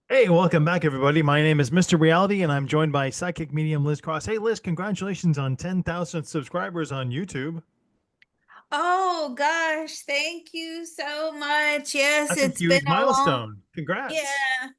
Hey, welcome back, everybody. My name is Mr. Reality, and I'm joined by psychic medium Liz Cross. Hey, Liz, congratulations on 10,000 subscribers on YouTube. Oh gosh, thank you so much. Yes, That's a it's been huge a long, milestone. Congrats. yeah.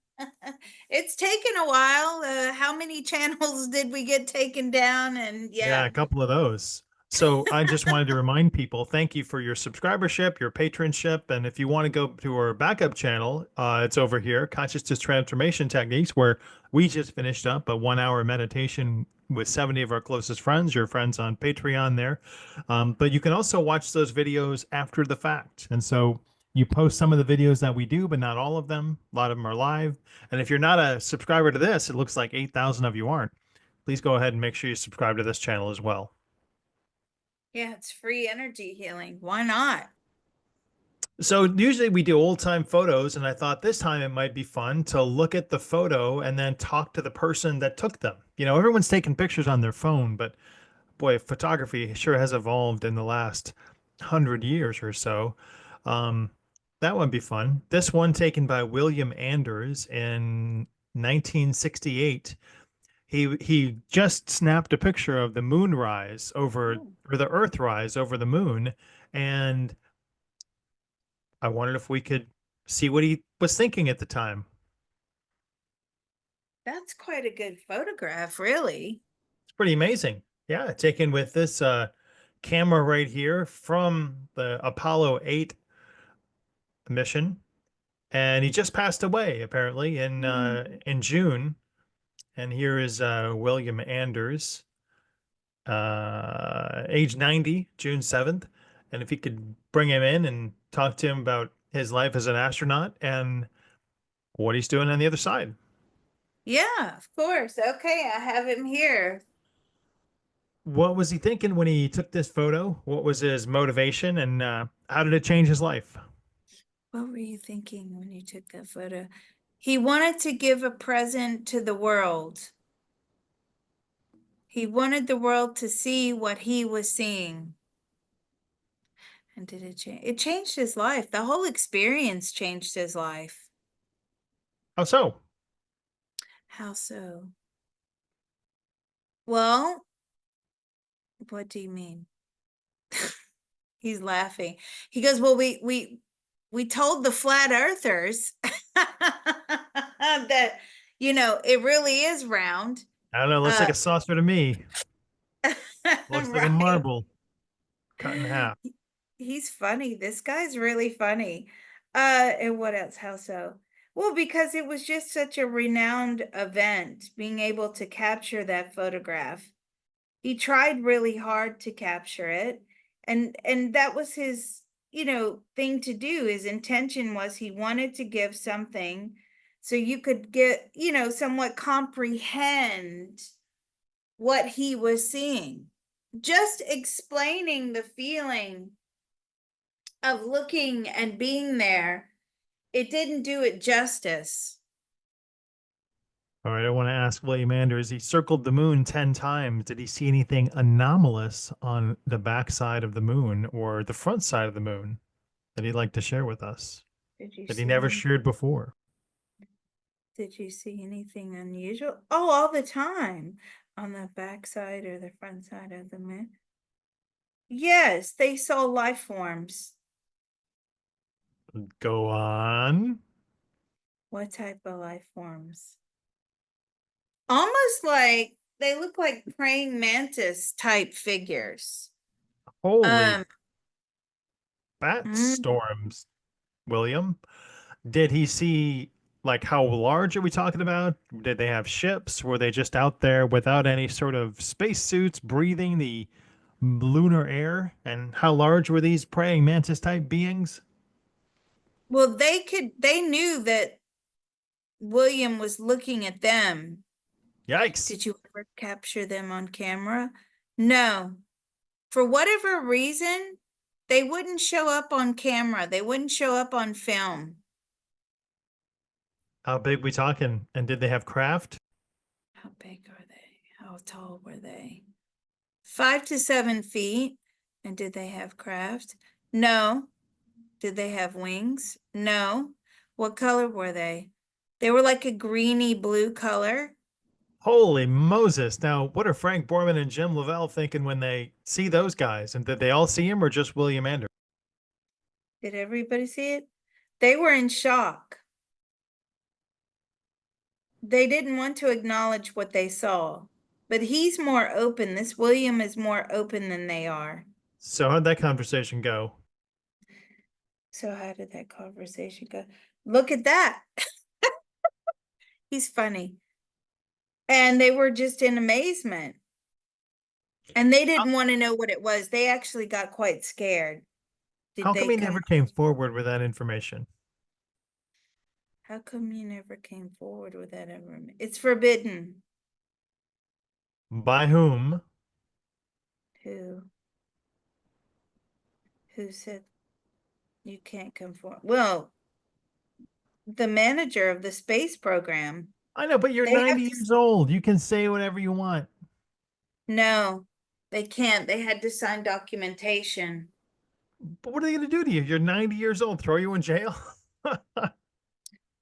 It's taken a while. How many channels did we get taken down? And Yeah, a yeah. couple of those. So I just wanted to remind people, thank you for your subscribership, your patronship, and if you want to go to our backup channel, it's over here, Consciousness Transformation Techniques, where we just finished up a 1 hour meditation with 70 of our closest friends, your friends on Patreon there. But you can also watch those videos after the fact. And so you post some of the videos that we do, but not all of them. A lot of them are live. And if you're not a subscriber to this, it looks like 8,000 of you aren't. Please go ahead and make sure you subscribe to this channel as well. Yeah, it's free energy healing. Why not? So usually we do old time photos, and I thought this time it might be fun to look at the photo and then talk to the person that took them. Everyone's taking pictures on their phone, but boy, photography sure has evolved in the last 100 years or so. Um, that would be fun. This one taken by William Anders in 1968. He just snapped a picture of the moon rise over, Oh, or the earth rise over the moon, and I wondered if we could see what he was thinking at the time. that's quite a good photograph, really. It's pretty amazing. Yeah, taken with this camera right here from the Apollo 8 mission, and he just passed away apparently in June. And here is William Anders, age 90, June 7th. And if he could bring him in and talk to him about his life as an astronaut and what he's doing on the other side. Yeah, of course. Okay, I have him here. What was he thinking when he took this photo? What was his motivation and how did it change his life? What were you thinking when you took that photo? He wanted to give a present to the world. He wanted the world to see what he was seeing. And did it change? It changed his life. The whole experience changed his life. How so? How so? Well, what do you mean? He's laughing. He goes, "Well, we told the flat earthers that it really is round." I don't know. Looks like Uh a saucer to me. Looks like a right. marble cut in half. He's funny. This guy's really funny. And what else? How so? Well, because it was just such a renowned event, being able to capture that photograph. He tried really hard to capture it, and that was his, thing to do. His intention was he wanted to give something so you could get, somewhat comprehend what he was seeing. Just explaining the feeling of looking and being there, it didn't do it justice. All right, I want to ask William Anders. He circled the moon 10 times. Did he see anything anomalous on the back side of the moon or the front side of the moon that he'd like to share with us Did you that he see never any? shared before? Did you see anything unusual? Oh, all the time on the back side or the front side of the moon. Yes, they saw life forms. Go on. What type of life forms? Almost like they look like praying mantis type figures. Holy Um, bat mm, storms, William. Did he see, like, how large are we talking about? Did they have ships? Were they just out there without any sort of spacesuits breathing the lunar air? And how large were these praying mantis type beings? well, they knew that William was looking at them. Yikes. Did you ever capture them on camera? No. For whatever reason, they wouldn't show up on camera. They wouldn't show up on film. How big we talking? And did they have craft? How big are they? How tall were they? 5 to 7 feet. And did they have craft? No. Did they have wings? No. What color were they? They were like a greeny blue color. Holy Moses. Now, what are Frank Borman and Jim Lavelle thinking when they see those guys? And did they all see him or just William Anders? Did everybody see it? They were in shock. They didn't want to acknowledge what they saw. But he's more open. This William is more open than they are. So how'd that conversation go? So how did that conversation go? Look at that. He's funny. And they were just in amazement. And they didn't want to know what it was. They actually got quite scared. Did How come they he come? never came forward with that information? How come you never came forward with that ever? It's forbidden. By whom? Who? Who said you can't come forward? Well, the manager of the space program. I know, but you're They have 90 to, years old. You can say whatever you want. no, they can't. They had to sign documentation. But what are they going to do to you? You're 90 years old. Throw you in jail?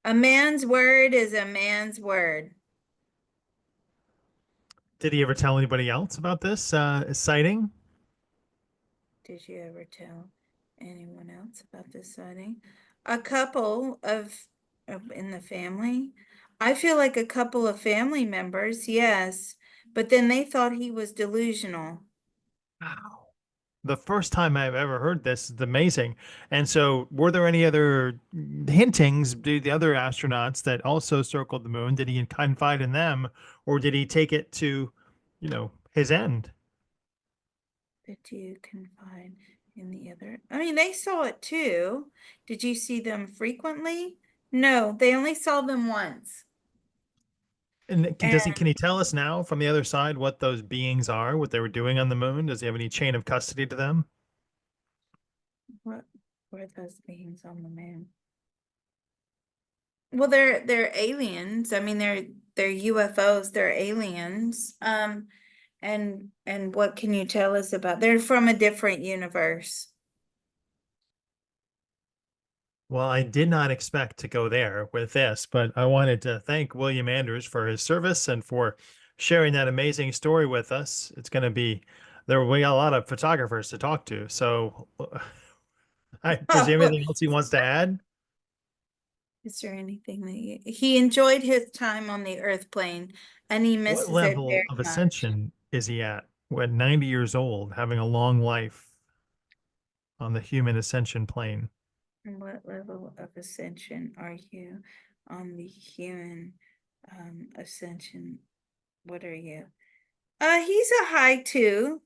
A man's word is a man's word. Did he ever tell anybody else about this sighting? Did you ever tell anyone else about this sighting? A couple of in the family. I feel like a couple of family members, yes, but then they thought he was delusional. Wow. The first time I've ever heard this is amazing. And so, were there any other hintings to the other astronauts that also circled the moon? Did he confide in them, or did he take it to, his end? That you confide in the other. I mean, they saw it too. Did you see them frequently? No, they only saw them once. And And can he tell us now from the other side what those beings are, what they were doing on the moon? Does he have any chain of custody to them? what were those beings on the moon? Well, they're aliens. I mean, they're UFOs, they're aliens. And what can you tell us about? They're from a different universe. Well, I did not expect to go there with this, but I wanted to thank William Anders for his service and for sharing that amazing story with us. It's going to be there. We got a lot of photographers to talk to. So, is there anything else he wants to add? Is there anything that he enjoyed his time on the Earth plane and he What misses it level very of much? ascension is he at? At 90 years old, having a long life on the human ascension plane. And what level of ascension are you on the human ascension? What are you? He's a high two.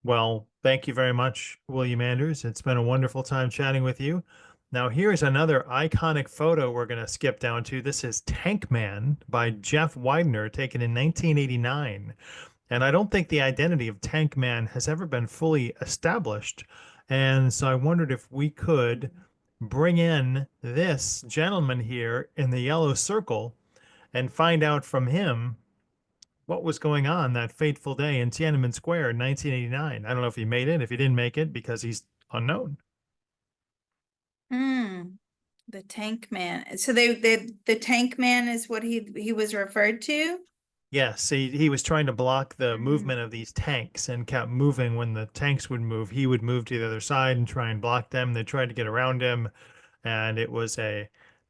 Well, thank you very much, William Anders. It's been a wonderful time chatting with you. Now, here's another iconic photo we're going to skip down to. This is Tankman by Jeff Weidner, taken in 1989. And I don't think the identity of Tankman has ever been fully established. And so I wondered if we could bring in this gentleman here in the yellow circle and find out from him what was going on that fateful day in Tiananmen Square in 1989. I don't know if he made it, if he didn't make it, because he's unknown. Hmm. The tank man. So the tank man is what he was referred to? Yes, he was trying to block the Mhm. movement of these tanks and kept moving when the tanks would move. He would move to the other side and try and block them. They tried to get around him, and it was a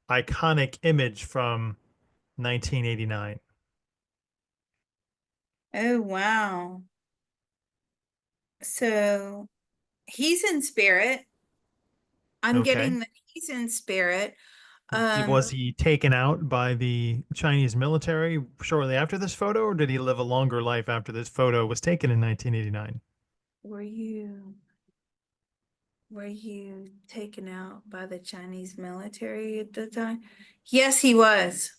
iconic image from 1989. Oh, wow. So he's in spirit. I'm Okay. getting that he's in spirit. Was he taken out by the Chinese military shortly after this photo, or did he live a longer life after this photo was taken in 1989? Were you were you taken out by the Chinese military at the time? Yes, he was.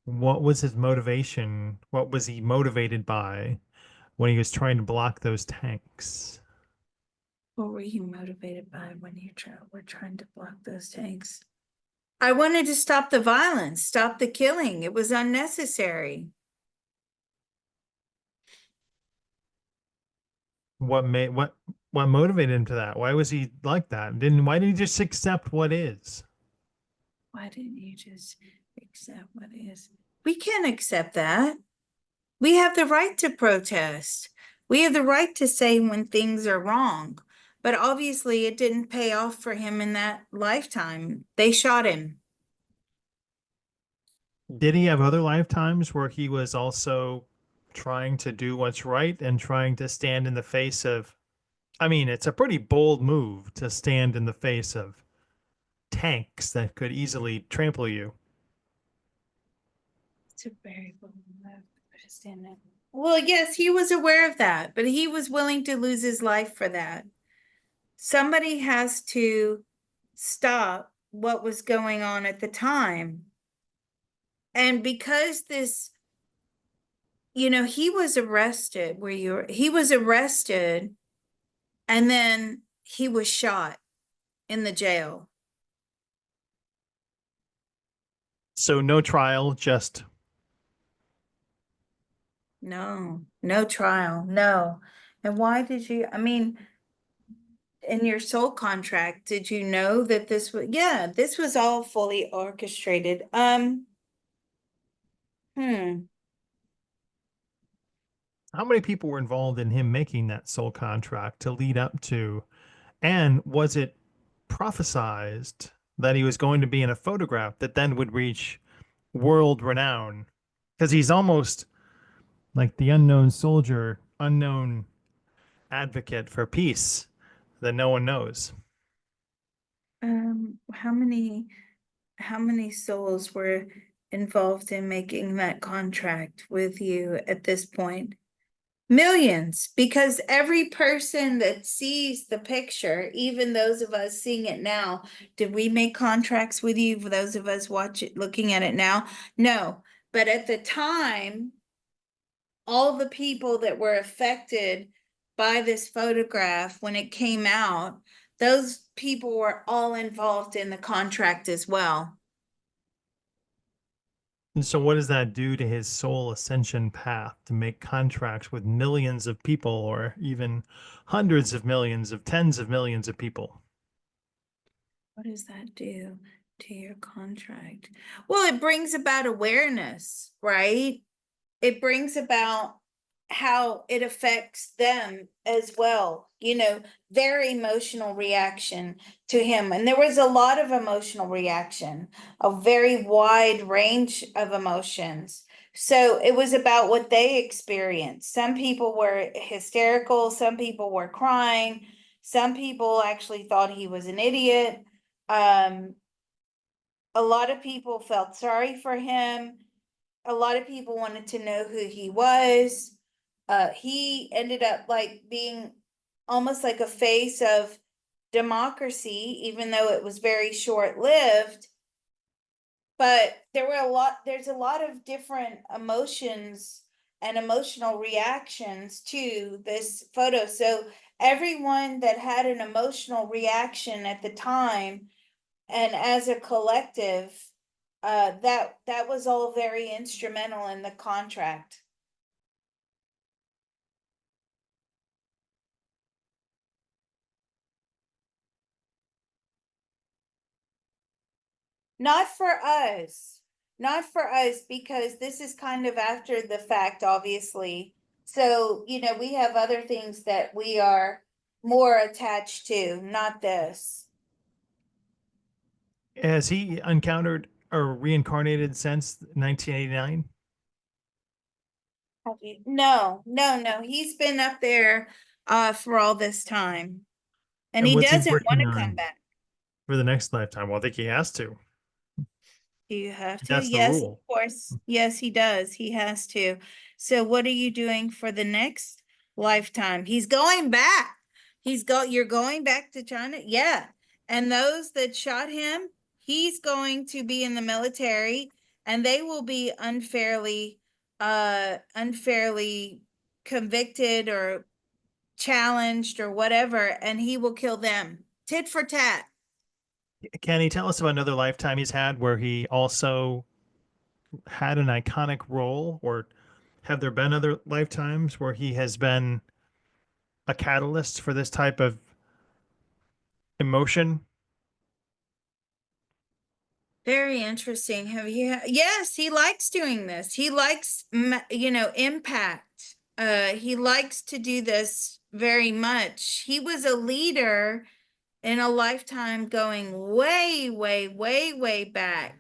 What was his motivation? What was he motivated by when he was trying to block those tanks? What were you motivated by when were trying to block those tanks? I wanted to stop the violence, stop the killing. It was unnecessary. What motivated him to that? Why was he like that? Didn't Why didn't he just accept what is? Why didn't you just accept what is? We can't accept that. We have the right to protest. We have the right to say when things are wrong. But obviously, it didn't pay off for him in that lifetime. They shot him. Did he have other lifetimes where he was also trying to do what's right and trying to stand in the face of, I mean, it's a pretty bold move to stand in the face of tanks that could easily trample you. It's a very bold move. Understand that. Well, yes, he was aware of that, but he was willing to lose his life for that. Somebody has to stop what was going on at the time. And because this, he was arrested he was arrested and then he was shot in the jail. So no trial, just No, no trial, no. And why did you, I mean, in your soul contract, did you know that yeah, this was all fully orchestrated. Hmm. how many people were involved in him making that soul contract to lead up to? And was it prophesized that he was going to be in a photograph that then would reach world renown? Because he's almost like the unknown soldier, unknown advocate for peace that no one knows. How many souls were involved in making that contract with you at this point? Millions, because every person that sees the picture, even those of us seeing it now, did we make contracts with you? For those of us looking at it now? No. But at the time, all the people that were affected by this photograph when it came out, those people were all involved in the contract as well. And so, what does that do to his soul ascension path to make contracts with millions of people, or even hundreds of millions, of tens of millions of people? What does that do to your contract? Well, it brings about awareness, right? It brings about how it affects them as well, their emotional reaction to him. And there was a lot of emotional reaction, a very wide range of emotions. So it was about what they experienced. Some people were hysterical, some people were crying, some people actually thought he was an idiot. Um, a lot of people felt sorry for him. A lot of people wanted to know who he was. He ended up like being almost like a face of democracy, even though it was very short-lived. But there's a lot of different emotions and emotional reactions to this photo. So everyone that had an emotional reaction at the time and as a collective, that was all very instrumental in the contract. Not for us, not for us, because this is kind of after the fact, obviously. So, we have other things that we are more attached to, not this. Has he encountered or reincarnated since 1989? Have you? No, no, no. He's been up there for all this time. And And he what's he doesn't want working to come on back. for the next lifetime? Well, I think he has to. Do you have to? That's the Yes, of rule. course. Yes, he does. He has to. So what are you doing for the next lifetime? He's going back. You're going back to China? Yeah. And those that shot him, he's going to be in the military and they will be unfairly convicted or challenged or whatever, and he will kill them. Tit for tat. Can he tell us about another lifetime he's had where he also had an iconic role, or have there been other lifetimes where he has been a catalyst for this type of emotion? Very interesting. Have you? Yes, he likes doing this. He likes, impact. He likes to do this very much. He was a leader in a lifetime going way, way, way, way back.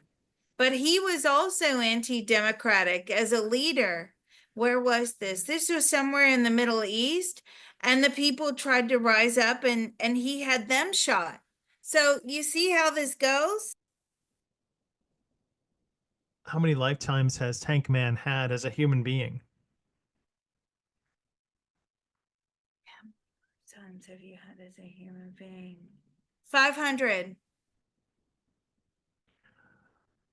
But he was also anti-democratic as a leader. Where was this? This was somewhere in the Middle East, and the people tried to rise up and he had them shot. So you see how this goes? How many lifetimes has Tankman had as a human being? Times have you had as a human being? 500.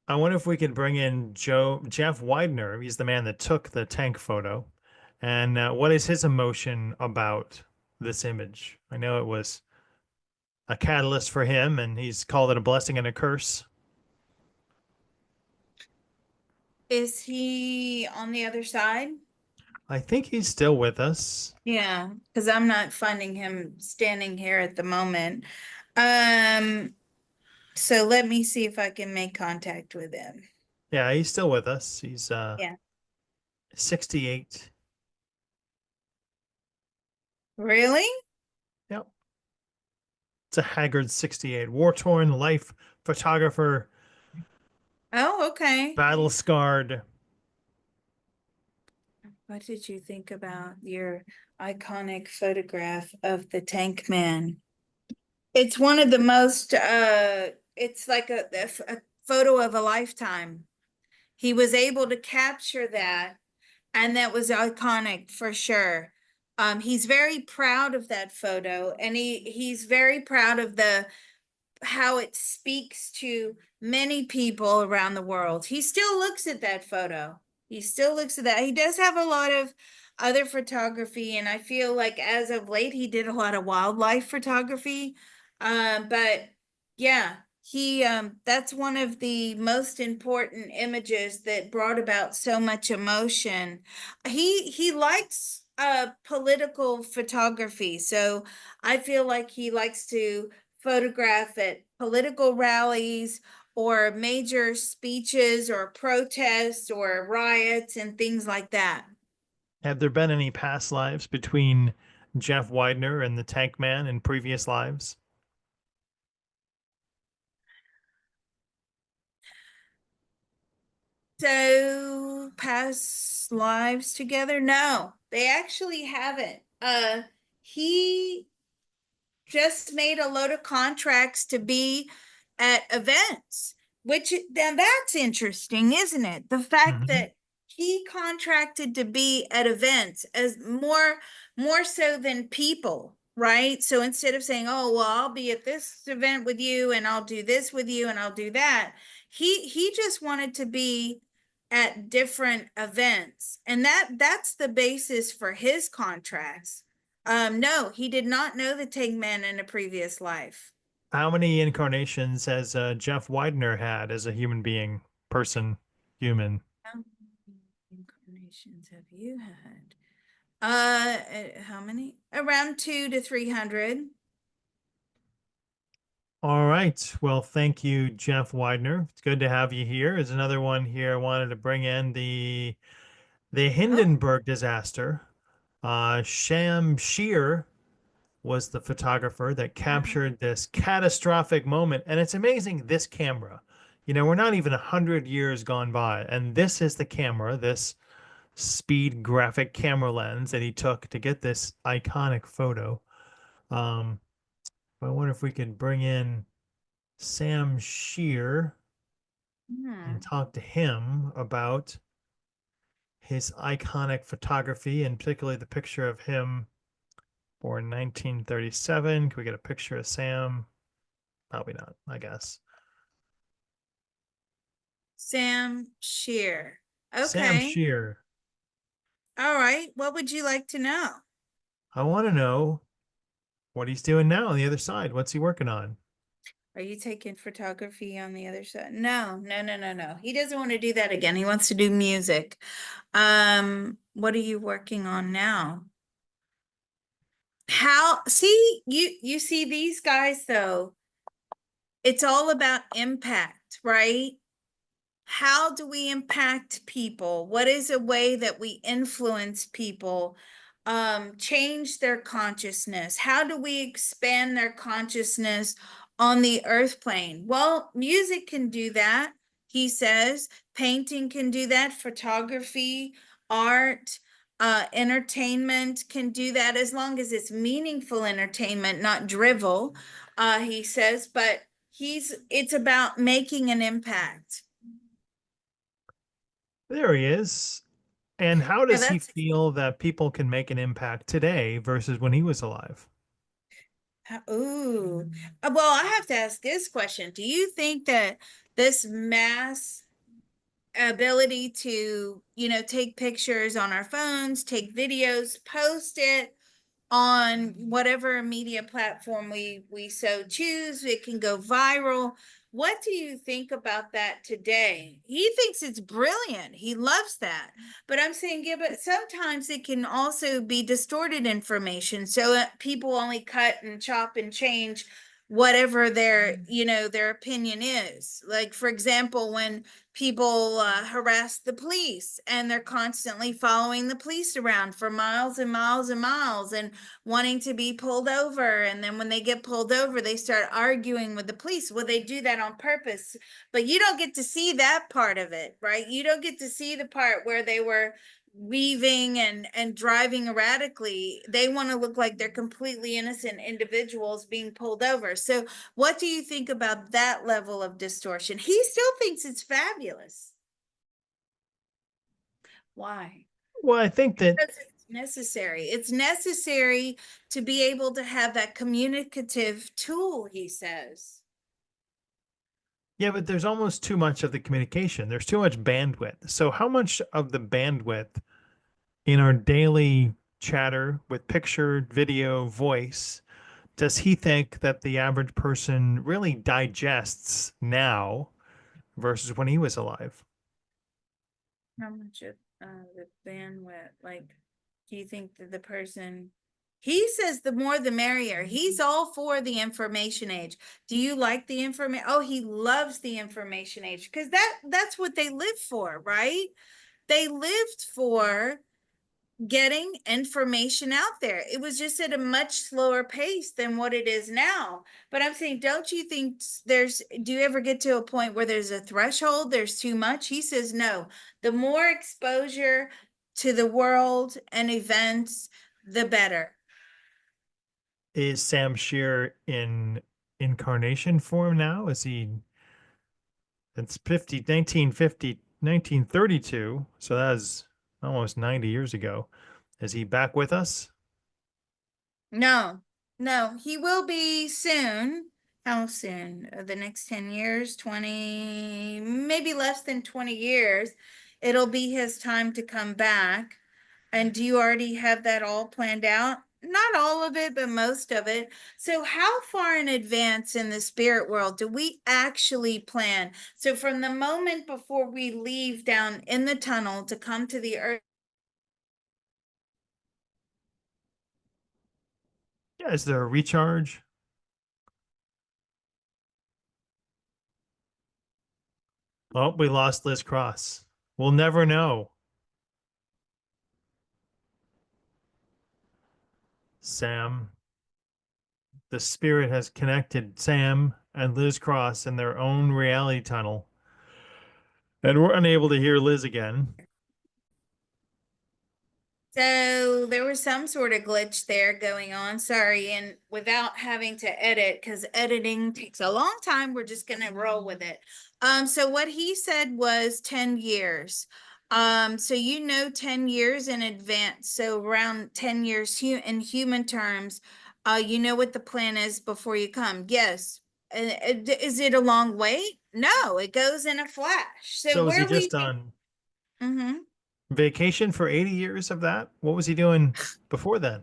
I wonder if we could bring in Jeff Weidner. He's the man that took the tank photo. And what is his emotion about this image? I know it was a catalyst for him, and he's called it a blessing and a curse. Is he on the other side? I think he's still with us. Yeah, because I'm not finding him standing here at the moment. Um, so let me see if I can make contact with him. Yeah, he's still with us. He's Yeah. 68. Really? Yep. It's a haggard 68. War-torn life photographer, Oh, okay. battle scarred. What did you think about your iconic photograph of the tank man? It's one of the most, it's like a photo of a lifetime. He was able to capture that, and that was iconic for sure. He's very proud of that photo, and he's very proud of the how it speaks to many people around the world. He still looks at that photo. He still looks at that. He does have a lot of other photography, and I feel like as of late he did a lot of wildlife photography. But yeah, he that's one of the most important images that brought about so much emotion. He likes political photography, so I feel like he likes to photograph at political rallies or major speeches or protests or riots and things like that. Have there been any past lives between Jeff Weidner and the Tank Man in previous lives? So past lives together? No, they actually haven't. He just made a load of contracts to be at events, which then that's interesting, isn't it? The fact Mhm. that he contracted to be at events as more so than people, right? So instead of saying, "Oh, well, I'll be at this event with you and I'll do this with you and I'll do that," he just wanted to be at different events. And that's the basis for his contracts. No, he did not know the Tankman in a previous life. How many incarnations has Jeff Weidner had as a human being, person, human? How many incarnations have you had? How many? Around 200 to 300. All right. Well, thank you, Jeff Weidner. It's good to have you here. There's another one here. I wanted to bring in the Oh, Hindenburg disaster. Shear was the photographer that wow. captured this catastrophic moment. And it's amazing, this camera. You know, we're not even 100 years gone by, and this is the camera, this speed graphic camera lens that he took to get this iconic photo. Um, I wonder if we could bring in Sam Shear and Hmm. talk to him about his iconic photography, and particularly the picture of him born 1937. Can we get a picture of Sam? Probably not, I guess. Sam Shear. Sam Okay. Shear. All right. What would you like to know? I want to know what he's doing now on the other side. What's he working on? Are you taking photography on the other side? No, no, no, no, no. He doesn't want to do that again. He wants to do music. What are you working on now? How, see, you see these guys though, it's all about impact, right? How do we impact people? What is a way that we influence people, change their consciousness? How do we expand their consciousness on the earth plane? Well, music can do that, he says. Painting can do that. Photography, art, entertainment can do that, as long as it's meaningful entertainment, not drivel, he says. But it's about making an impact. There he is. And how Yeah, does he that's feel that people can make an impact today versus when he was alive? ooh. Well, I have to ask this question. Do you think that this mass ability to, take pictures on our phones, take videos, post it on whatever media platform we so choose, it can go viral? What do you think about that today? He thinks it's brilliant, he loves that. But I'm saying, yeah, but sometimes it can also be distorted information, so people only cut and chop and change whatever their opinion is. Like, for example, when people harass the police and they're constantly following the police around for miles and miles and miles and wanting to be pulled over, and then when they get pulled over they start arguing with the police. Well, they do that on purpose, but you don't get to see that part of it, right? You don't get to see the part where they were weaving and driving erratically. They want to look like they're completely innocent individuals being pulled over. So what do you think about that level of distortion? He still thinks it's fabulous. Why? Well, I think that, Because it's necessary. It's necessary to be able to have that communicative tool, he says. yeah, but there's almost too much of the communication. There's too much bandwidth. So, how much of the bandwidth in our daily chatter with picture, video, voice does he think that the average person really digests now versus when he was alive? How much of the bandwidth, like, do you think that the person, he says the more the merrier. He's all for the information age. Do you like the information? Oh, he loves the information age, because that's what they live for, right? They lived for getting information out there. It was just at a much slower pace than what it is now. But I'm saying, don't you think do you ever get to a point where there's a threshold, there's too much? He says, no, the more exposure to the world and events, the better. Is Sam Shear in incarnation form now? Is he, it's 1932, so that's almost 90 years ago. Is he back with us? No, no, he will be soon. How soon? The next 10 years, 20, maybe less than 20 years. It'll be his time to come back. And do you already have that all planned out? Not all of it, but most of it. So, how far in advance in the spirit world do we actually plan? So, from the moment before we leave down in the tunnel to come to the earth. Yeah, is there a recharge? Oh, we lost Liz Cross. We'll never know. Sam, the spirit has connected Sam and Liz Cross in their own reality tunnel, and we're unable to hear Liz again. So there was some sort of glitch there going on. Sorry. And without having to edit, because editing takes a long time, we're just gonna roll with it. So what he said was 10 years. So 10 years in advance. So around 10 years in human terms, you know what the plan is before you come. Yes. Is it a long wait? No, it goes in a flash. So So is he where we just on mm-hmm. vacation for 80 years of that? What was he doing before then?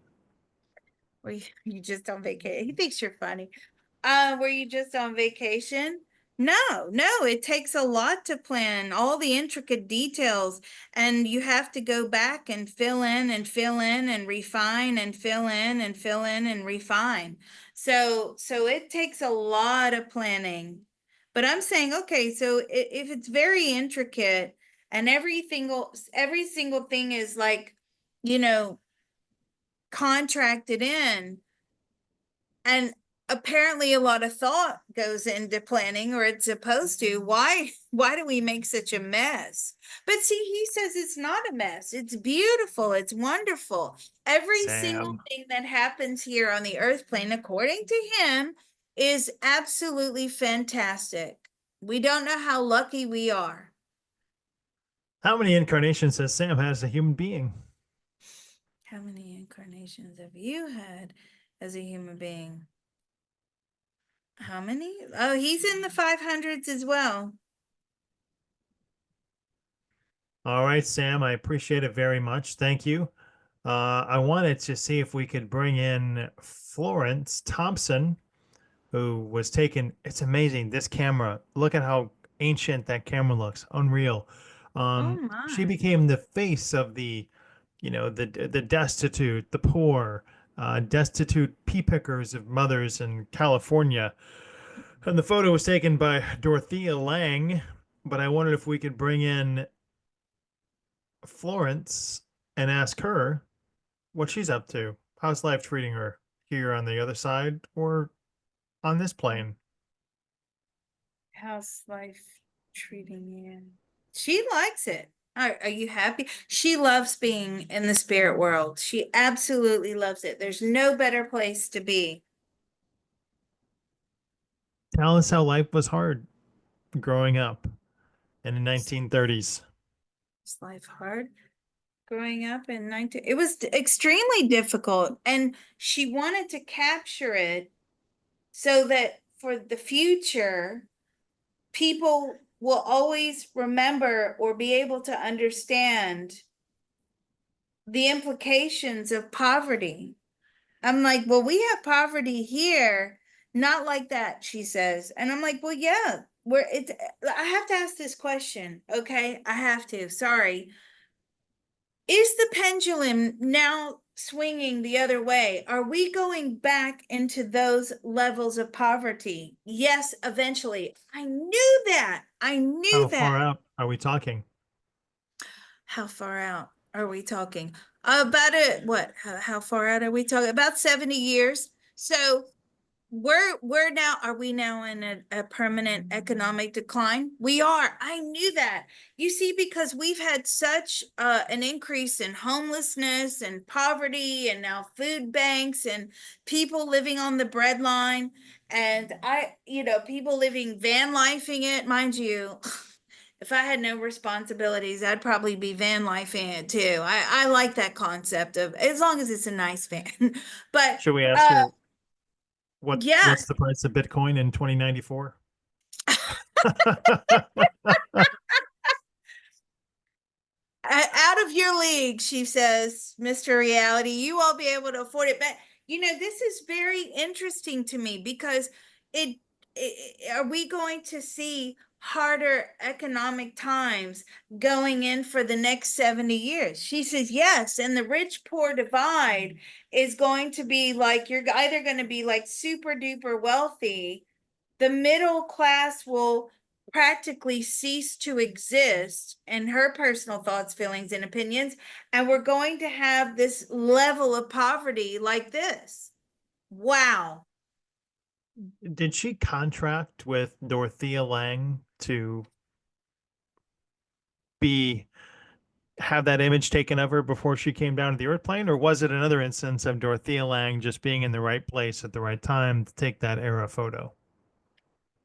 Were you just on vacation? He thinks you're funny. Were you just on vacation? No, it takes a lot to plan all the intricate details, and you have to go back and fill in and fill in and refine and fill in and fill in and refine. So it takes a lot of planning. But I'm saying, okay, so if it's very intricate and every single thing is like, you know, contracted in, and apparently a lot of thought goes into planning, or it's supposed to. Why do we make such a mess? But see, he says it's not a mess. It's beautiful. It's wonderful. Every single Sam. thing that happens here on the earth plane, according to him, is absolutely fantastic. We don't know how lucky we are. How many incarnations has Sam had as a human being? How many incarnations have you had as a human being? How many? Oh, he's in the 500s as well. All right, Sam, I appreciate it very much. Thank you. I wanted to see if we could bring in Florence Thompson, who was taken. It's amazing. This camera, look at how ancient that camera looks. Unreal. Oh She my. became the face of the, the destitute, the poor, destitute pea pickers of mothers in California. And the photo was taken by Dorothea Lang, but I wondered if we could bring in Florence and ask her what she's up to. How's life treating her here on the other side or on this plane? How's life treating you? She likes it. Are you happy? She loves being in the spirit world. She absolutely loves it. There's no better place to be. Tell us how life was hard growing up in the 1930s. Is life hard? Growing up in 19, it was extremely difficult, and she wanted to capture it so that for the future, people will always remember or be able to understand the implications of poverty. I'm like, well, we have poverty here, not like that, she says. And I'm like, well, yeah, I have to ask this question, okay? I have to. Sorry. Is the pendulum now swinging the other way? Are we going back into those levels of poverty? Yes, eventually. I knew that. I knew How that. far out are we talking? How far out are we talking? About it, what? How far out are we talking? About 70 years. So we're now, are we now in a permanent economic decline? We are. I knew that. You see, because we've had such an increase in homelessness and poverty, and now food banks and people living on the breadline, and people living van lifing it, mind you. If I had no responsibilities, I'd probably be van lifing it too. I like that concept of, as long as it's a nice van. But Should we ask uh her yeah, what's the price of Bitcoin in 2094? out of your league, she says, Mr. Reality. You won't be able to afford it. But this is very interesting to me because are we going to see harder economic times going in for the next 70 years? She says yes, and the rich poor divide is going to be like, you're either going to be like super duper wealthy, the middle class will practically cease to exist, in her personal thoughts, feelings, and opinions. And we're going to have this level of poverty like this. Wow. Did she contract with Dorothea Lang to be have that image taken of her before she came down to the Earth plane, or was it another instance of Dorothea Lang just being in the right place at the right time to take that era photo?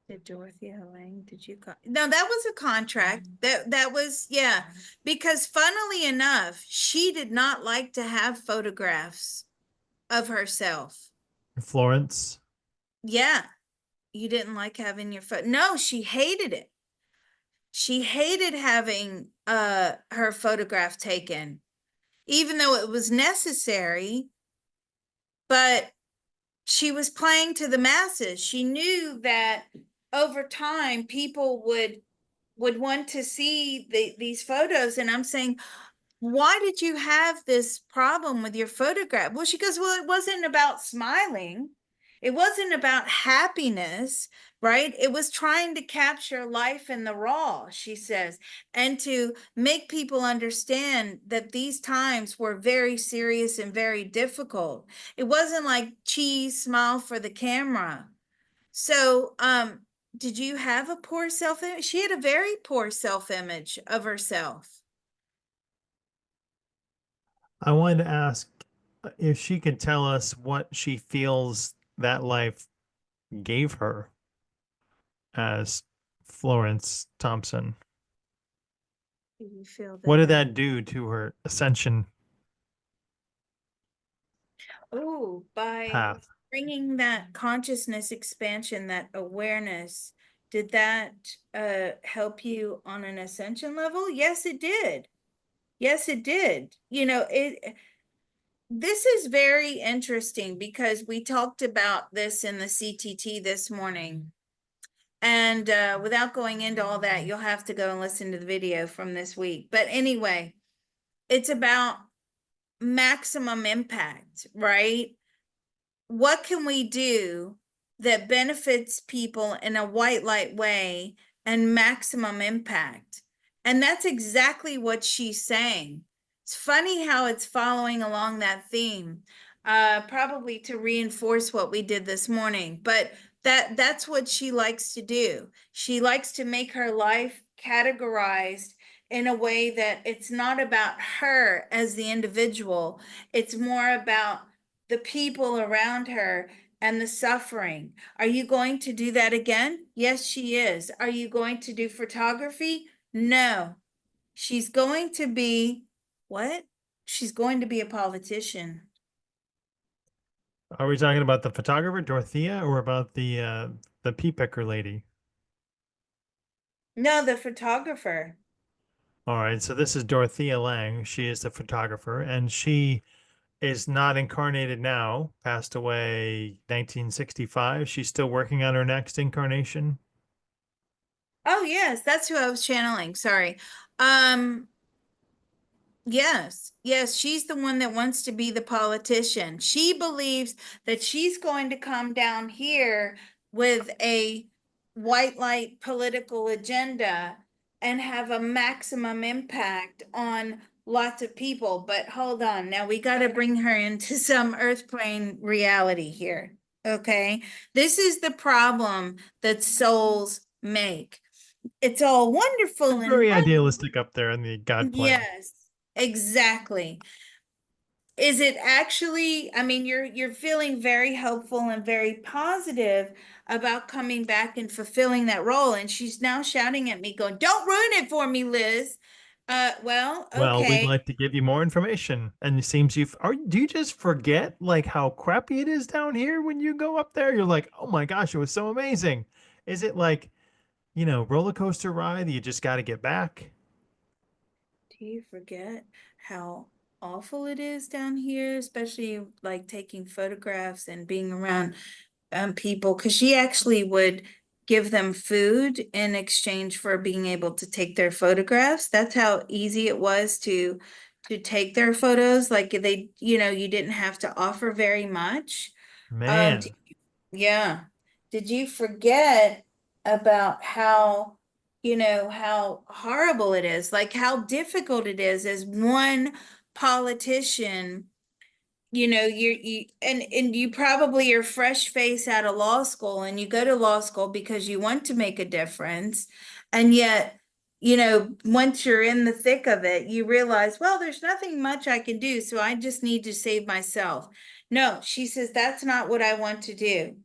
Did Dorothy Lang, did you no, that was a contract. That was, yeah. Because funnily enough, she did not like to have photographs of herself. Florence? Yeah. You didn't like having your photo. No, she hated it. She hated having her photograph taken, even though it was necessary, but she was playing to the masses. She knew that over time people would want to see these photos. And I'm saying, why did you have this problem with your photograph? Well, she goes, well, it wasn't about smiling. It wasn't about happiness, right? It was trying to capture life in the raw, she says, and to make people understand that these times were very serious and very difficult. It wasn't like cheese, smile for the camera. So, did you have a poor self-image? She had a very poor self-image of herself. I wanted to ask if she could tell us what she feels that life gave her as Florence Thompson. Do you feel What that did life? that do to her ascension Oh, by path? bringing that consciousness expansion, that awareness, did that help you on an ascension level? Yes, it did. Yes, it did. You know, it this is very interesting because we talked about this in the CTT this morning. And without going into all that, you'll have to go and listen to the video from this week. But anyway, it's about maximum impact, right? What can we do that benefits people in a white light way and maximum impact? And that's exactly what she's saying. It's funny how it's following along that theme, probably to reinforce what we did this morning, but that's what she likes to do. She likes to make her life categorized in a way that it's not about her as the individual, it's more about the people around her and the suffering. Are you going to do that again? Yes, she is. Are you going to do photography? No. She's going to be what? She's going to be a politician. Are we talking about the photographer Dorothea or about the pea picker lady? No, the photographer. All right, so this is Dorothea Lang. She is the photographer, and she is not incarnated now, passed away 1965. She's still working on her next incarnation. Oh, yes, that's who I was channeling. Sorry. Um, Yes, yes, she's the one that wants to be the politician. She believes that she's going to come down here with a white light political agenda and have a maximum impact on lots of people. But hold on, now we got to bring her into some earth plane reality here. Okay, this is the problem that souls make. It's all wonderful It's and very idealistic up there in the God plane. yes, exactly. Is it actually, I mean, you're feeling very hopeful and very positive about coming back and fulfilling that role. And she's now shouting at me, going, "Don't ruin it for me, Liz." Well, Well, we'd okay. like to give you more information. And it seems do you just forget like how crappy it is down here when you go up there? You're like, oh my gosh, it was so amazing. Is it like, roller coaster ride that you just got to get back? Do you forget how awful it is down here, especially like taking photographs and being around people? Because she actually would give them food in exchange for being able to take their photographs. That's how easy it was to take their photos. Like they, you didn't have to offer very much. Um, Man, yeah. Did you forget about how horrible it is, like how difficult it is as one politician, and you probably are fresh face out of law school and you go to law school because you want to make a difference. And yet, once you're in the thick of it, you realize, well, there's nothing much I can do, so I just need to save myself. No, she says, that's not what I want to do.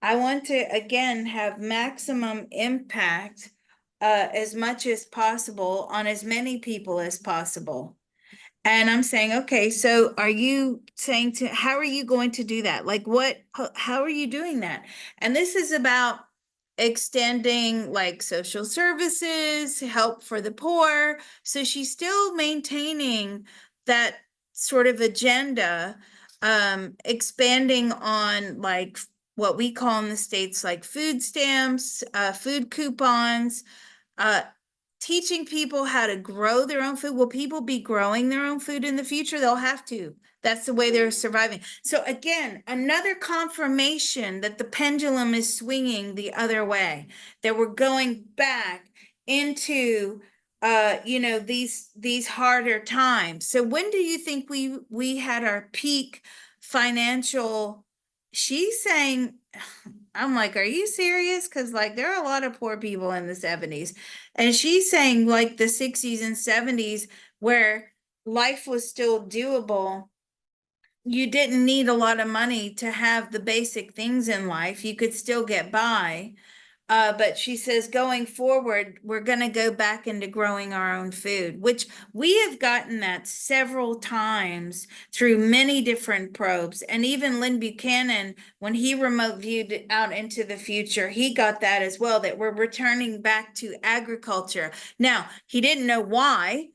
I want to again have maximum impact as much as possible on as many people as possible. And I'm saying, okay, so are you saying how are you going to do that? Like how are you doing that? And this is about extending like social services, help for the poor. So she's still maintaining that sort of agenda, expanding on like what we call in the States like food stamps, food coupons, uh, teaching people how to grow their own food. Will people be growing their own food in the future? They'll have to. That's the way they're surviving. So again, another confirmation that the pendulum is swinging the other way, that we're going back into these harder times. So when do you think we had our peak financial? She's saying, I'm like, are you serious? Because like there are a lot of poor people in the 70s. And she's saying like the 60s and 70s where life was still doable. You didn't need a lot of money to have the basic things in life. You could still get by. But she says going forward, we're going to go back into growing our own food, which we have gotten that several times through many different probes. And even Lynn Buchanan, when he remote viewed out into the future, he got that as well, that we're returning back to agriculture. Now, he didn't know why.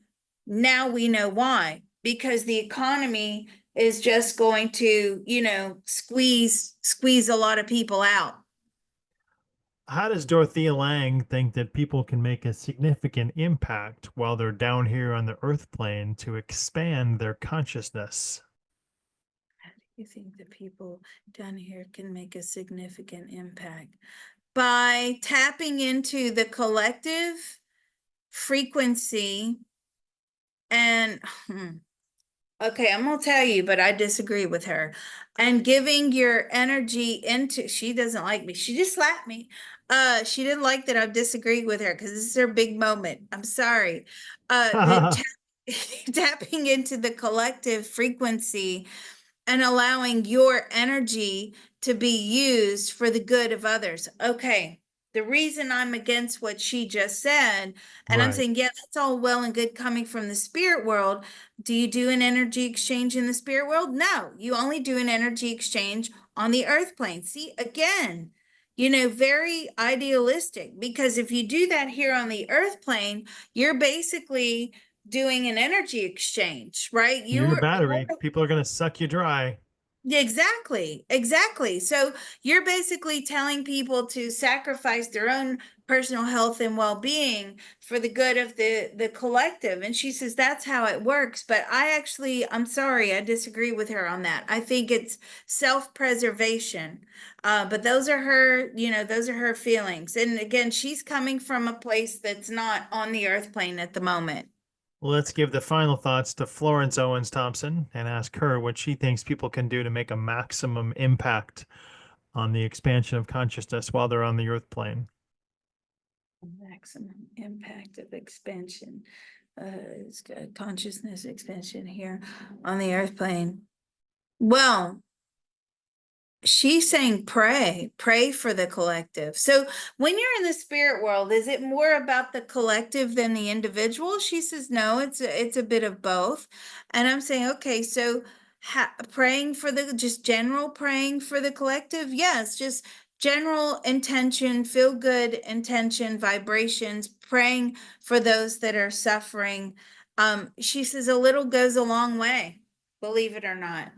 Now we know why, because the economy is just going to, squeeze a lot of people out. How does Dorothea Lang think that people can make a significant impact while they're down here on the earth plane to expand their consciousness? How do you think that people down here can make a significant impact? By tapping into the collective frequency and okay, I'm gonna tell you, but I disagree with her. And giving your energy into, she doesn't like me. She just slapped me. She didn't like that I disagreed with her because this is her big moment. I'm sorry. Tapping into the collective frequency and allowing your energy to be used for the good of others. Okay. The reason I'm against what she just said, and I'm Right. saying, yeah, that's all well and good coming from the spirit world. Do you do an energy exchange in the spirit world? No, you only do an energy exchange on the earth plane. See, again, very idealistic, because if you do that here on the earth plane, you're basically doing an energy exchange, right? You're the You're battery. People are going to suck you dry. yeah, exactly, exactly. So you're basically telling people to sacrifice their own personal health and well-being for the good of the collective. And she says that's how it works. But I'm sorry, I disagree with her on that. I think it's self-preservation. But those are her feelings. And again, she's coming from a place that's not on the earth plane at the moment. Let's give the final thoughts to Florence Owens Thompson and ask her what she thinks people can do to make a maximum impact on the expansion of consciousness while they're on the earth plane. Maximum impact of expansion, it's got consciousness expansion here on the earth plane. Well, she's saying pray for the collective. So when you're in the spirit world, is it more about the collective than the individual? She says no, it's a bit of both. And I'm saying, okay, so praying for the just general praying for the collective, yes, just general intention, feel good intention, vibrations, praying for those that are suffering. She says a little goes a long way, believe it or not.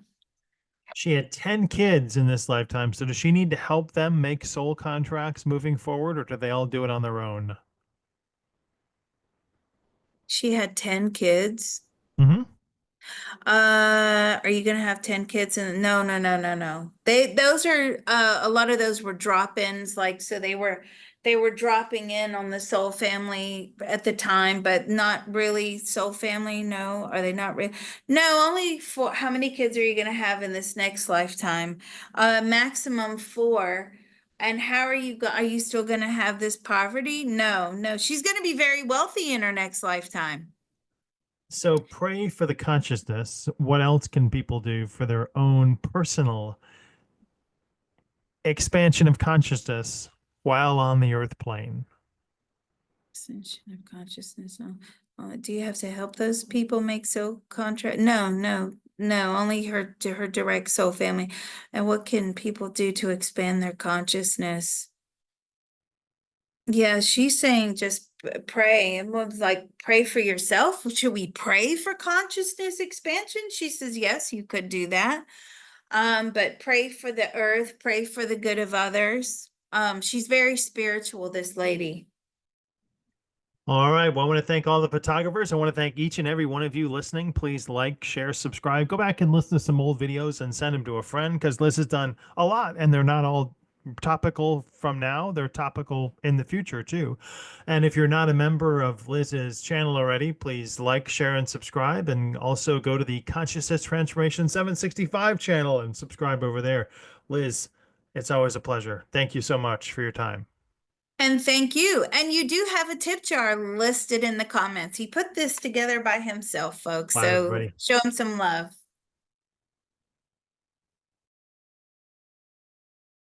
She had 10 kids in this lifetime, so does she need to help them make soul contracts moving forward, or do they all do it on their own? She had 10 kids. Hmm. Are you gonna have 10 kids? And no, no, no, no, no. Those are a lot of those were drop-ins, like so they were dropping in on the Soul Family at the time, but not really Soul Family. No, are they not really? No, only four. How many kids are you gonna have in this next lifetime? Maximum four. And how are you still gonna have this poverty? No, no. She's gonna be very wealthy in her next lifetime. So pray for the consciousness. What else can people do for their own personal expansion of consciousness while on the earth plane? Extension of consciousness. Do you have to help those people make soul contract? No, no, no, only her direct soul family. And what can people do to expand their consciousness? Yeah, she's saying just pray. And was like, pray for yourself. Should we pray for consciousness expansion? She says, yes, you could do that. But pray for the earth, pray for the good of others. She's very spiritual, this lady. All right. Well, I want to thank all the photographers. I want to thank each and every one of you listening. Please like, share, subscribe. Go back and listen to some old videos and send them to a friend because Liz has done a lot and they're not all topical from now. They're topical in the future too. And if you're not a member of Liz's channel already, please like, share, and subscribe. And also go to the Consciousness Transformation 765 channel and subscribe over there. Liz, it's always a pleasure. Thank you so much for your time. And thank you. And you do have a tip jar listed in the comments. He put this together by himself, folks. Bye, So everybody. show him some love.